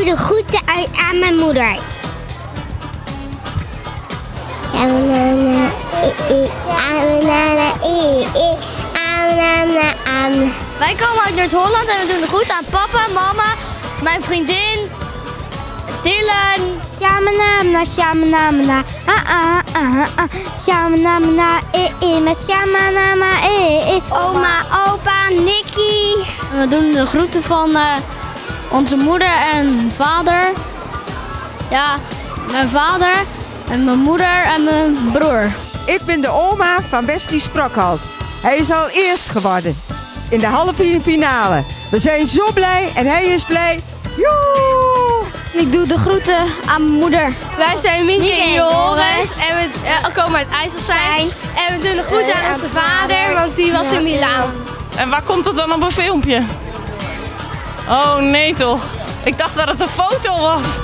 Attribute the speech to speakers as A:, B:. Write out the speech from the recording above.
A: de groeten uit aan mijn moeder. Wij komen uit Noord-Holland en we doen de groeten aan papa, mama, mijn vriendin, Dylan.
B: Shamanamna, shamanamna, shamanamna, met shamanama,
A: Oma, opa, Nicky.
C: We doen de groeten van onze moeder en vader. Ja, mijn vader en mijn moeder en mijn broer.
D: Ik ben de oma van Wesley Sprokhalt. Hij is al eerst geworden in de halve finale. We zijn zo blij en hij is blij. Joe!
C: Ik doe de groeten aan mijn moeder.
E: Wij zijn Mieke en Joris
C: Joris.
E: en we komen uit IJsselstein. En we doen de groeten aan onze vader, want die was in Milaan.
F: En waar komt het dan op een filmpje? Oh nee toch, ik dacht dat het een foto was.